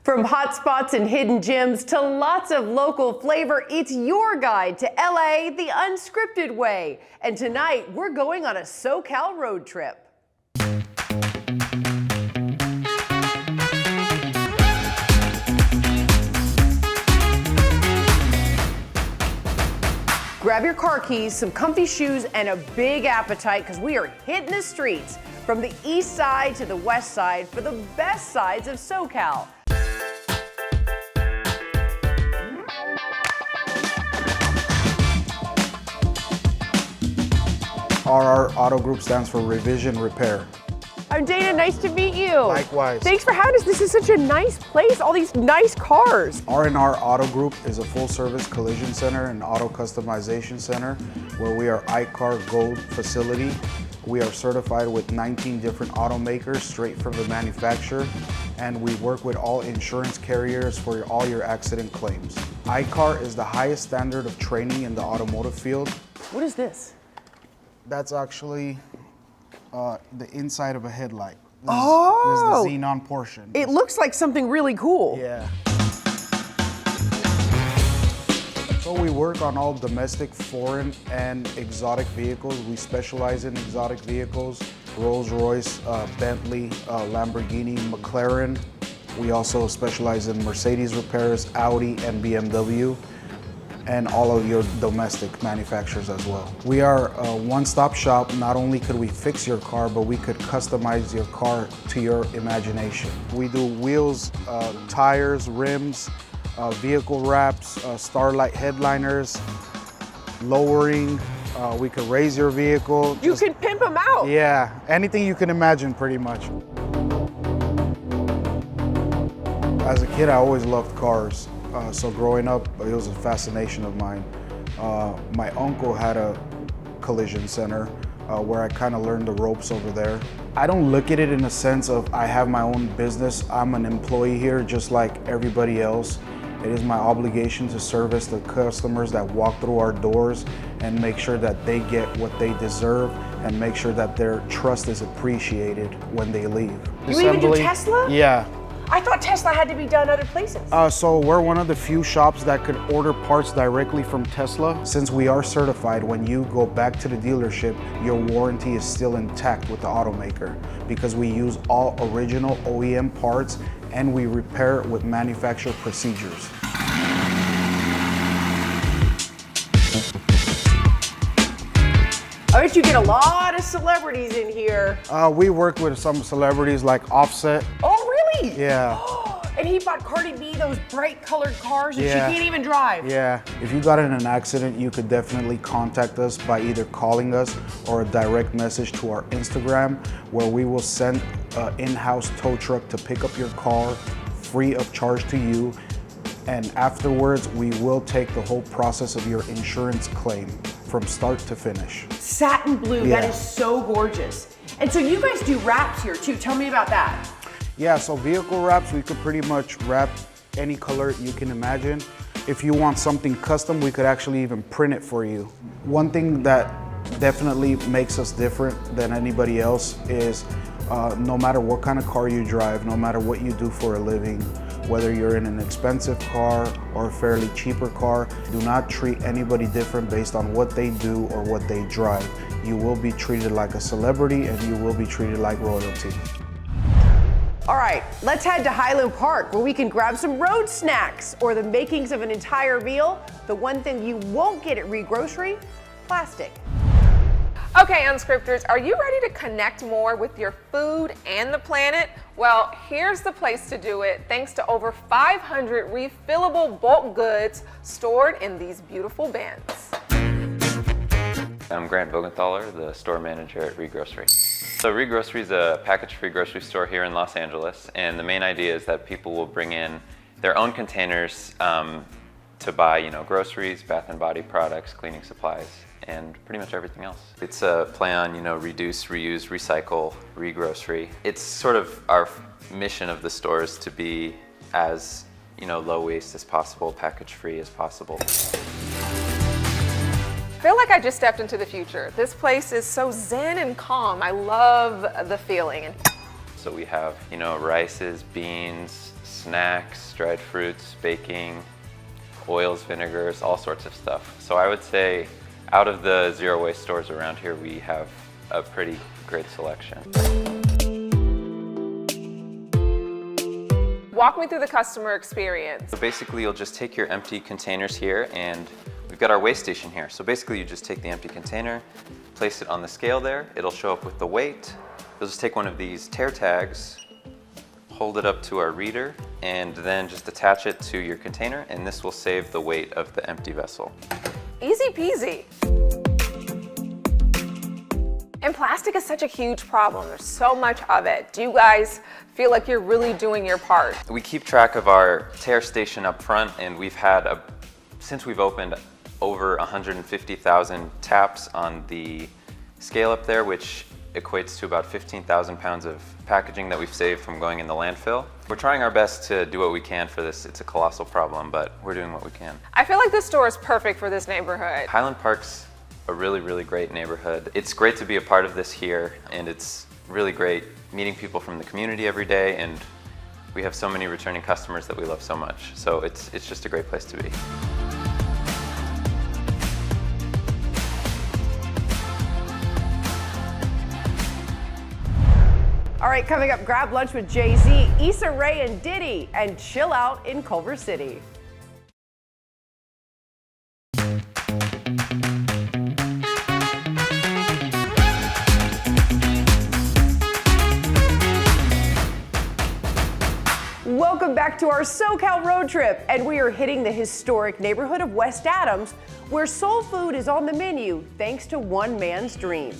From hot spots and hidden gems to lots of local flavor, it's your guide to LA the unscripted way. And tonight, we're going on a SoCal road trip. Grab your car keys, some comfy shoes, and a big appetite because we are hitting the streets from the east side to the west side for the best sides of SoCal. RR Auto Group stands for Revision Repair. I'm Dana, nice to meet you. Likewise. Thanks for having us. This is such a nice place, all these nice cars. R&R Auto Group is a full-service collision center and auto customization center where we are iCar Gold facility. We are certified with 19 different automakers straight from the manufacturer, and we work with all insurance carriers for all your accident claims. iCar is the highest standard of training in the automotive field. What is this? That's actually the inside of a headlight. This Oh! is the xenon portion. It looks like something really cool. Yeah. So we work on all domestic, foreign, and exotic vehicles. We specialize in exotic vehicles, Rolls-Royce, Bentley, Lamborghini, McLaren. We also specialize in Mercedes repairs, Audi, and BMW, and all of your domestic manufacturers as well. We are a one-stop shop. Not only could we fix your car, but we could customize your car to your imagination. We do wheels, tires, rims, vehicle wraps, starlight headliners, lowering. We could raise your vehicle. You can pimp them out. Yeah, anything you can imagine pretty much. As a kid, I always loved cars. So growing up, it was a fascination of mine. My uncle had a collision center where I kind of learned the ropes over there. I don't look at it in a sense of I have my own business. I'm an employee here just like everybody else. It is my obligation to service the customers that walk through our doors and make sure that they get what they deserve and make sure that their trust is appreciated when they leave. You even do Tesla? Yeah. I thought Tesla had to be done other places. So we're one of the few shops that could order parts directly from Tesla. Since we are certified, when you go back to the dealership, your warranty is still intact with the automaker because we use all original OEM parts and we repair it with manufacturer procedures. I bet you get a lot of celebrities in here. We work with some celebrities like Offset. Oh, really? Yeah. And he bought Cardi B those bright colored cars and Yeah. she can't even drive. Yeah, if you got in an accident, you could definitely contact us by either calling us or a direct message to our Instagram, where we will send an in-house tow truck to pick up your car free of charge to you. And afterwards, we will take the whole process of your insurance claim from start to finish. Satin blue, Yeah. that is so gorgeous. And so you guys do wraps here too. Tell me about that. Yeah, so vehicle wraps, we could pretty much wrap any color you can imagine. If you want something custom, we could actually even print it for you. One thing that definitely makes us different than anybody else is no matter what kind of car you drive, no matter what you do for a living, whether you're in an expensive car or a fairly cheaper car, do not treat anybody different based on what they do or what they drive. You will be treated like a celebrity and you will be treated like royalty. All right, let's head to Highland Park where we can grab some road snacks or the makings of an entire meal. The one thing you won't get at Regrocery, plastic. Okay, Unscripters, are you ready to connect more with your food and the planet? Well, here's the place to do it, thanks to over 500 refillable bulk goods stored in these beautiful bins. I'm Grant Vogenthaler, the store manager at Regrocery. So Regrocery is a package-free grocery store here in Los Angeles, and the main idea is that people will bring in their own containers to buy, groceries, bath and body products, cleaning supplies, and pretty much everything else. It's a play on, reduce, reuse, recycle, Regrocery. It's sort of our mission of the stores to be as, low waste as possible, package-free as possible. I feel like I just stepped into the future. This place is so zen and calm. I love the feeling. So we have, you know, rices, beans, snacks, dried fruits, baking, oils, vinegars, all sorts of stuff. So I would say out of the zero waste stores around here, we have a pretty great selection. Walk me through the customer experience. So basically you'll just take your empty containers here, and we've got our weigh station here. So basically you just take the empty container, place it on the scale there, it'll show up with the weight. You'll just take one of these tear tags, hold it up to our reader, and then just attach it to your container, and this will save the weight of the empty vessel. Easy peasy. And plastic is such a huge problem. There's so much of it. Do you guys feel like you're really doing your part? We keep track of our tear station up front, and we've had, since we've opened, over 150,000 taps on the scale up there, which equates to about 15,000 pounds of packaging that we've saved from going in the landfill. We're trying our best to do what we can for this. It's a colossal problem, but we're doing what we can. I feel like this store is perfect for this neighborhood. Highland Park's a really, really great neighborhood. It's great to be a part of this here, and it's really great meeting people from the community every day, and we have so many returning customers that we love so much. So it's just a great place to be. All right, coming up, grab lunch with Jay-Z, Issa Rae and Diddy, and chill out in Culver City. Welcome back to our SoCal road trip, and we are hitting the historic neighborhood of West Adams, where soul food is on the menu thanks to one man's dream.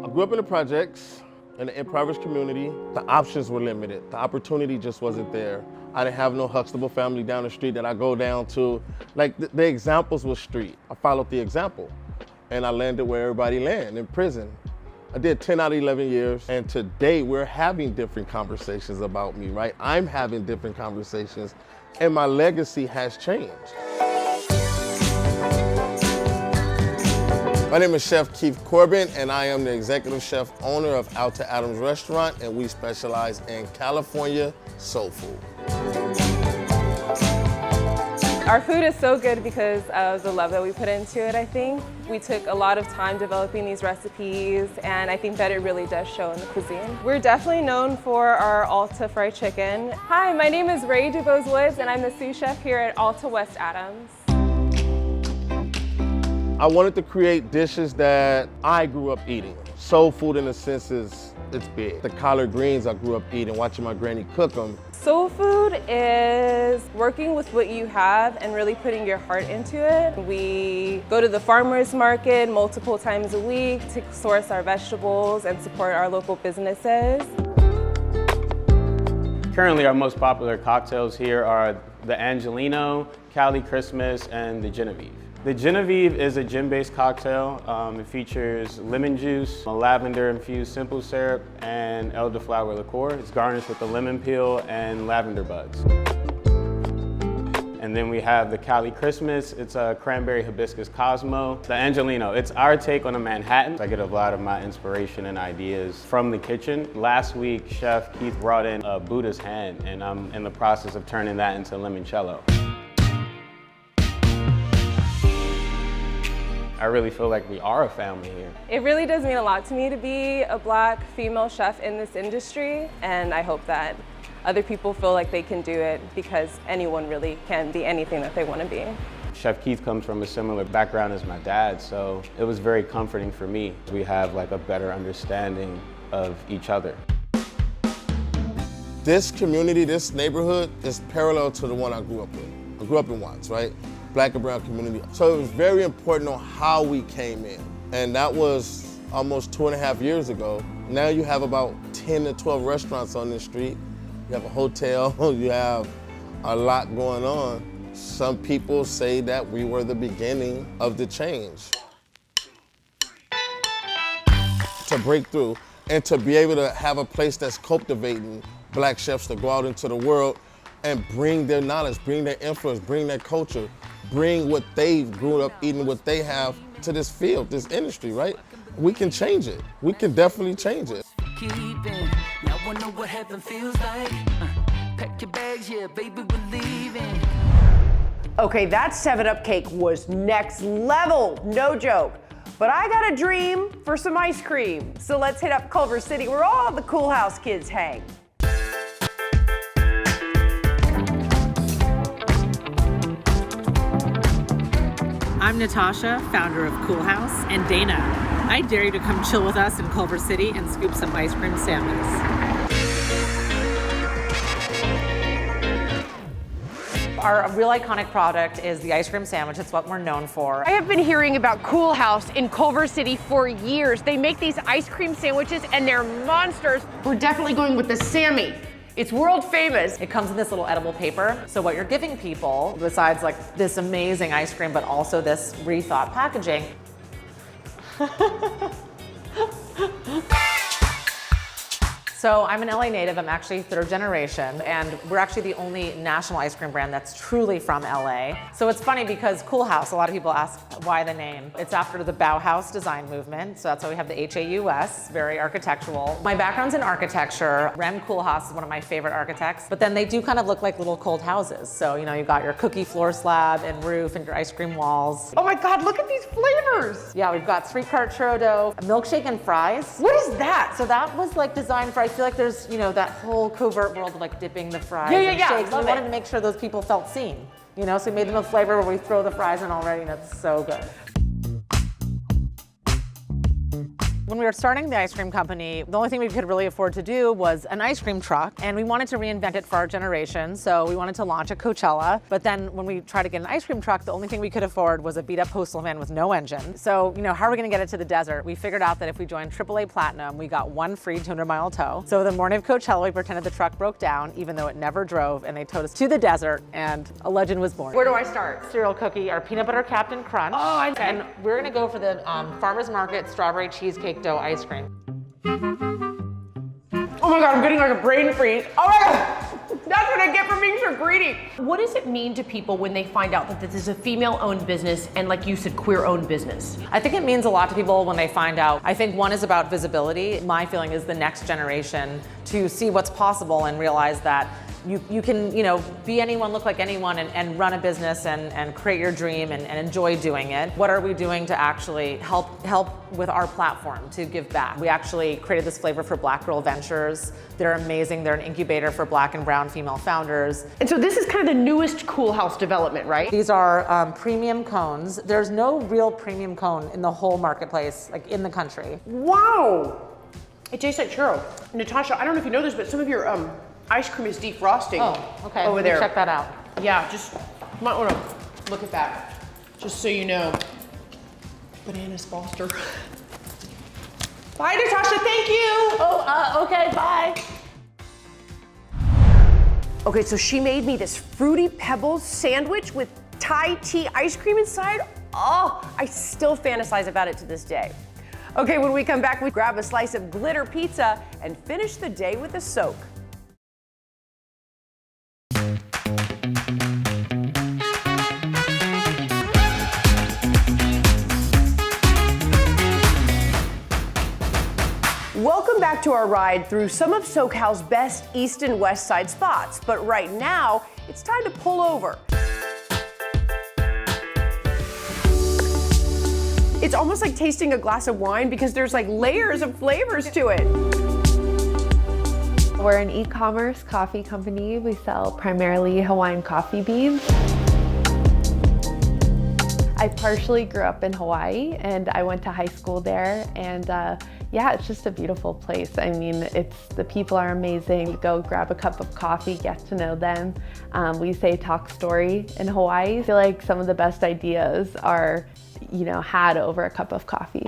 I grew up in the projects, in the impoverished community. The options were limited. The opportunity just wasn't there. I didn't have no Huxtable family down the street that I go down to. Like, the examples were street. I followed the example, and I landed where everybody landed, in prison. I did 10 out of 11 years, and today we're having different conversations about me, right? I'm having different conversations, and my legacy has changed. My name is Chef Keith Corbin, and I am the executive chef owner of Alta Adams Restaurant, and we specialize in California soul food. Our food is so good because of the love that we put into it, I think. We took a lot of time developing these recipes, and I think that it really does show in the cuisine. We're definitely known for our Alta fried chicken. Hi, my name is Ray DuBose Woods, and I'm the sous chef here at Alta West Adams. I wanted to create dishes that I grew up eating. Soul food, in a sense, it's big. The collard greens I grew up eating, watching my granny cook them. Soul food is working with what you have and really putting your heart into it. We go to the farmers market multiple times a week to source our vegetables and support our local businesses. Currently, our most popular cocktails here are the Angelino, Cali Christmas, and the Genevieve. The Genevieve is a gin-based cocktail. It features lemon juice, a lavender-infused simple syrup, and elderflower liqueur. It's garnished with a lemon peel and lavender buds. And then we have the Cali Christmas. It's a cranberry hibiscus Cosmo. The Angelino, it's our take on a Manhattan. I get a lot of my inspiration and ideas from the kitchen. Last week, Chef Keith brought in a Buddha's hand, and I'm in the process of turning that into limoncello. I really feel like we are a family here. It really does mean a lot to me to be a Black female chef in this industry, and I hope that other people feel like they can do it, because anyone really can be anything that they want to be. Chef Keith comes from a similar background as my dad, so it was very comforting for me. We have like a better understanding of each other. This community, this neighborhood is parallel to the one I grew up in. I grew up in Watts, right? Black and brown community. So it was very important on how we came in. And that was almost 2.5 years ago. Now you have about 10 to 12 restaurants on this street. You have a hotel, you have a lot going on. Some people say that we were the beginning of the change. To break through and to be able to have a place that's cultivating Black chefs to go out into the world, and bring their knowledge, bring their influence, bring their culture, bring what they grew up eating, what they have to this field, this industry, right? We can change it. We can definitely change it. Now I know what heaven feels like. Pack your bags, yeah, baby, we're leaving. Okay, that 7-Up cake was next level, no joke. But I got a dream for some ice cream. So let's hit up Culver City where all the Cool House kids hang. I'm Natasha, founder of Cool House, and Dana. I dare you to come chill with us in Culver City and scoop some ice cream sandwiches. Our real iconic product is the ice cream sandwich. It's what we're known for. I have been hearing about Cool House in Culver City for years. They make these ice cream sandwiches and they're monsters. We're definitely going with the Sammy. It's world famous. It comes in this little edible paper. So what you're giving people, besides like this amazing ice cream, but also this rethought packaging. So I'm an LA native. I'm actually third generation, and we're actually the only national ice cream brand that's truly from LA. So it's funny because Cool House, a lot of people ask why the name. It's after the Bauhaus design movement, so that's why we have the H-A-U-S, very architectural. My background's in architecture. Rem Koolhaas is one of my favorite architects, but then they do kind of look like little cold houses. So, you know, you got your cookie floor slab and roof and your ice cream walls. Oh my God, look at these flavors. Yeah, we've got 3-part churro, a milkshake and fries. What is that? So that was like designed for, I feel like there's, you know, that whole covert world of like dipping the fries Yeah, and shakes. We wanted to make sure those people felt seen, you know, so we made them a flavor where we throw the fries in already, and it's so good. When we were starting the ice cream company, the only thing we could really afford to do was an ice cream truck, and we wanted to reinvent it for our generation, so we wanted to launch at Coachella. But then when we tried to get an ice cream truck, the only thing we could afford was a beat-up postal van with no engine. So, you know, how are we gonna get it to the desert? We figured out that if we joined AAA Platinum, we got one free 200-mile tow. So the morning of Coachella, we pretended the truck broke down, even though it never drove, and they towed us to the desert, and a legend was born. Where do I start? Cereal cookie, our peanut butter Captain Crunch. Oh, okay. And we're gonna go for the Farmer's Market strawberry cheesecake dough ice cream. Oh my God, I'm getting like a brain freeze. Oh my God, that's what I get for being so greedy. What does it mean to people when they find out that this is a female-owned business and, like you said, queer-owned business? I think it means a lot to people when they find out. I think one is about visibility. My feeling is the next generation to see what's possible and realize that you can, you know, be anyone, look like anyone, and run a business and create your dream and enjoy doing it. What are we doing to actually help with our platform to give back? We actually created this flavor for Black Girl Ventures. They're amazing. They're an incubator for Black and brown female founders. And so this is kind of the newest Cool House development, right? These are premium cones. There's no real premium cone in the whole marketplace, like in the country. Wow. It tastes like churro. Natasha, I don't know if you know this, but some of your ice cream is defrosting. Oh, okay. Over there. Check that out. Yeah, just might want to look at that, just so you know. Bananas Foster. Bye, Natasha. Thank you. Oh, okay. Bye. Okay, so she made me this Fruity Pebbles sandwich with Thai tea ice cream inside. Oh, I still fantasize about it to this day. Okay, when we come back, we grab a slice of glitter pizza and finish the day with a soak. Welcome back to our ride through some of SoCal's best east and west side spots, but right now, it's time to pull over. It's almost like tasting a glass of wine because there's like layers of flavors to it. We're an e-commerce coffee company. We sell primarily Hawaiian coffee beans. I partially grew up in Hawaii and I went to high school there, and yeah, it's just a beautiful place. I mean, the people are amazing. You go grab a cup of coffee, get to know them. We say talk story in Hawaii. I feel like some of the best ideas are, you know, had over a cup of coffee.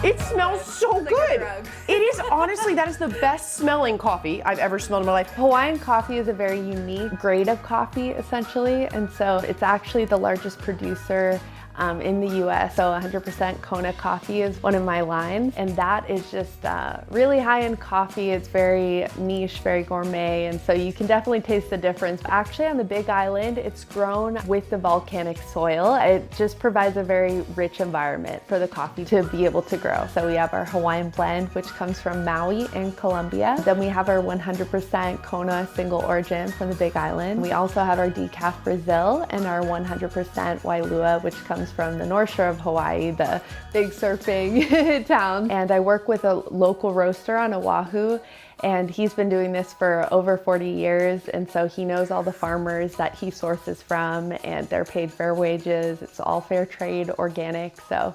It smells so good. It is, honestly, that is the best smelling coffee I've ever smelled in my life. Hawaiian coffee is a very unique grade of coffee, essentially, and so it's actually the largest producer in the US. So 100% Kona coffee is one of my lines, and that is just really high-end coffee. It's very niche, very gourmet, and so you can definitely taste the difference. Actually, on the Big Island, it's grown with the volcanic soil. It just provides a very rich environment for the coffee to be able to grow. So we have our Hawaiian blend, which comes from Maui in Colombia. Then we have our 100% Kona single origin from the Big Island. We also have our decaf Brazil and our 100% Wailua, which comes from the North Shore of Hawaii, the big surfing town. And I work with a local roaster on Oahu, and he's been doing this for over 40 years. And so he knows all the farmers that he sources from, and they're paid fair wages. It's all fair trade, organic. So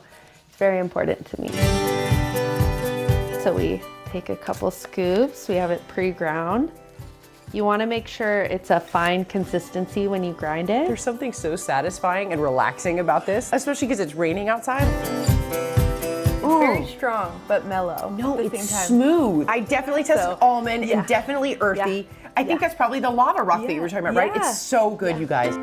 it's very important to me. So we take a couple scoops. We have it pre-ground. You want to make sure it's a fine consistency when you grind it. There's something so satisfying and relaxing about this, especially because it's raining outside. Very strong, but mellow. No, at the it's same time. smooth. I definitely tested almond and definitely earthy. Yeah. I think that's probably the lava rock that you were talking about, right? It's so good, you guys.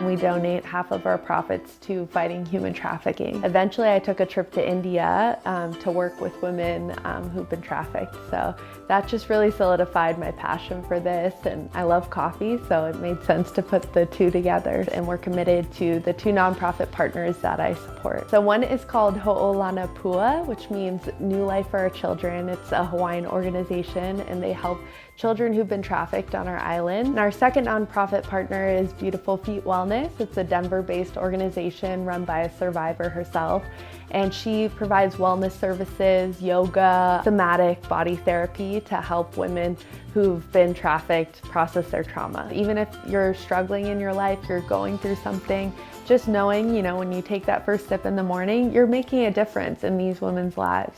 We donate half of our profits to fighting human trafficking. Eventually, I took a trip to India to work with women who've been trafficked. So that just really solidified my passion for this. And I love coffee, so it made sense to put the two together. And we're committed to the two nonprofit partners that I support. So one is called Ho'olana Pua, which means New Life for Our Children. It's a Hawaiian organization, and they help children who've been trafficked on our island. And our second nonprofit partner is Beautiful Feet Wellness. It's a Denver-based organization run by a survivor herself. And she provides wellness services, yoga, somatic body therapy to help women who've been trafficked process their trauma. Even if you're struggling in your life, you're going through something, just knowing, you know, when you take that first sip in the morning, you're making a difference in these women's lives.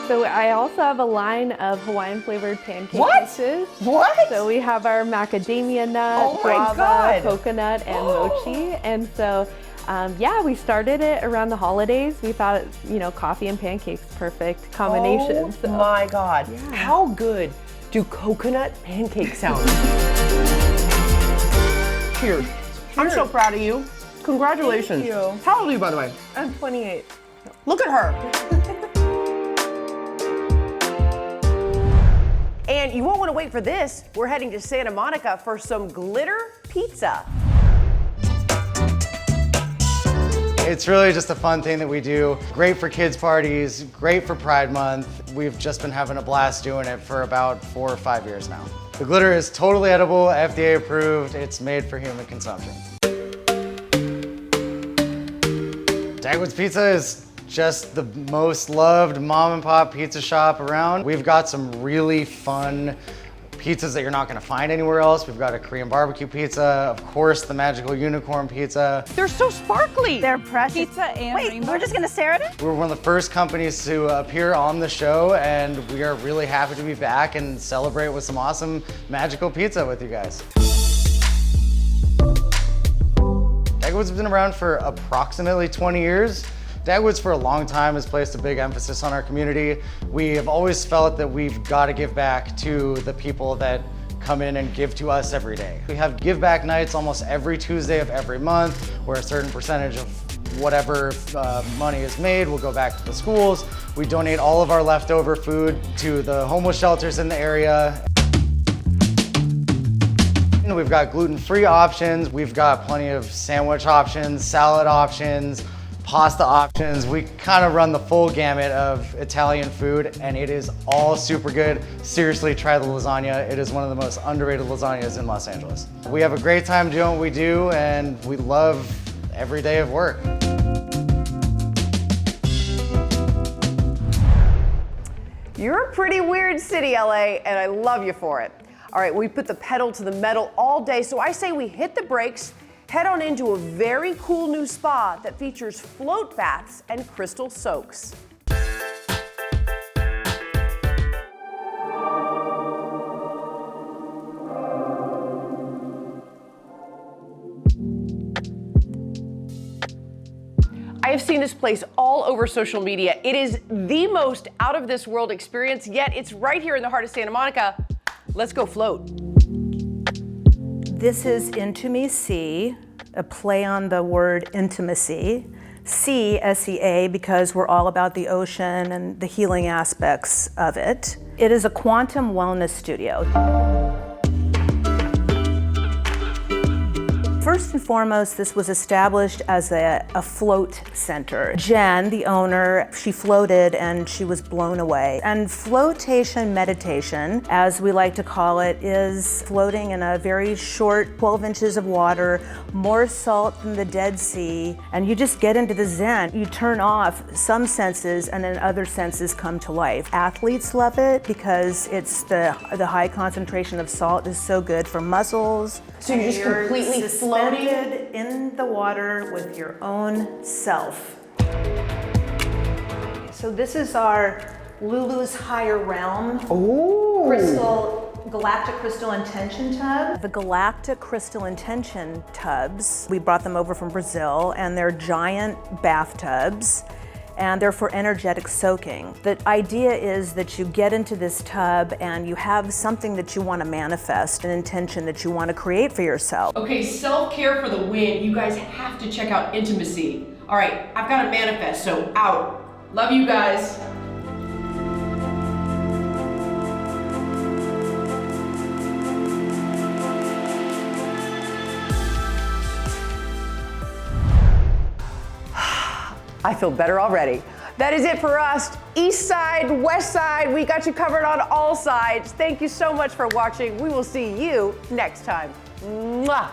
So I also have a line of Hawaiian flavored pancake dishes. What? So we have our macadamia nut, guava, coconut, and mochi. And so, yeah, we started it around the holidays. We thought, you know, coffee and pancakes, perfect combination. Oh my God. Yeah. How good do coconut pancakes sound? Cheers. I'm so proud of you. Congratulations. Thank you. How old are you, by the way? I'm 28. Look at her. And you won't want to wait for this. We're heading to Santa Monica for some glitter pizza. It's really just a fun thing that we do. Great for kids' parties, great for Pride Month. We've just been having a blast doing it for about 4 or 5 years now. The glitter is totally edible, FDA approved. It's made for human consumption. Dagwood's Pizza is just the most loved mom and pop pizza shop around. We've got some really fun pizzas that you're not gonna find anywhere else. We've got a Korean barbecue pizza, of course, the magical unicorn pizza. They're so sparkly. They're precious. Pizza and rainbow. We're just gonna stare at it? We're one of the first companies to appear on the show, and we are really happy to be back and celebrate with some awesome magical pizza with you guys. Dagwood's been around for approximately 20 years. Dagwood's for a long time has placed a big emphasis on our community. We have always felt that we've got to give back to the people that come in and give to us every day. We have give back nights almost every Tuesday of every month, where a certain percentage of whatever money is made will go back to the schools. We donate all of our leftover food to the homeless shelters in the area. We've got gluten-free options. We've got plenty of sandwich options, salad options, pasta options. We kind of run the full gamut of Italian food, and it is all super good. Seriously, try the lasagna. It is one of the most underrated lasagnas in Los Angeles. We have a great time doing what we do, and we love every day of work. You're a pretty weird city, LA, and I love you for it. All right, we put the pedal to the metal all day, so I say we hit the brakes, head on into a very cool new spa that features float baths and crystal soaks. I have seen this place all over social media. It is the most out of this world experience, yet it's right here in the heart of Santa Monica. Let's go float. This is Into Me Sea, a play on the word intimacy. Sea, S-E-A, because we're all about the ocean and the healing aspects of it. It is a quantum wellness studio. First and foremost, this was established as a float center. Jen, the owner, she floated and she was blown away. And flotation meditation, as we like to call it, is floating in a very short 12 inches of water, more salt than the Dead Sea, and you just get into the zen. You turn off some senses and then other senses come to life. Athletes love it because it's the high concentration of salt is so good for muscles. So you're just completely floating in the water with your own self. So this is our Lulu's Higher Realm Galactic Crystal Intention Tub. The Galactic Crystal Intention tubs, we brought them over from Brazil, and they're giant bathtubs, and they're for energetic soaking. The idea is that you get into this tub and you have something that you want to manifest, an intention that you want to create for yourself. Okay, self-care for the win. You guys have to check out Intimacy. All right, I've got to manifest, so out. Love you guys. I feel better already. That is it for us. East side, west side, we got you covered on all sides. Thank you so much for watching. We will see you next time. Mwah.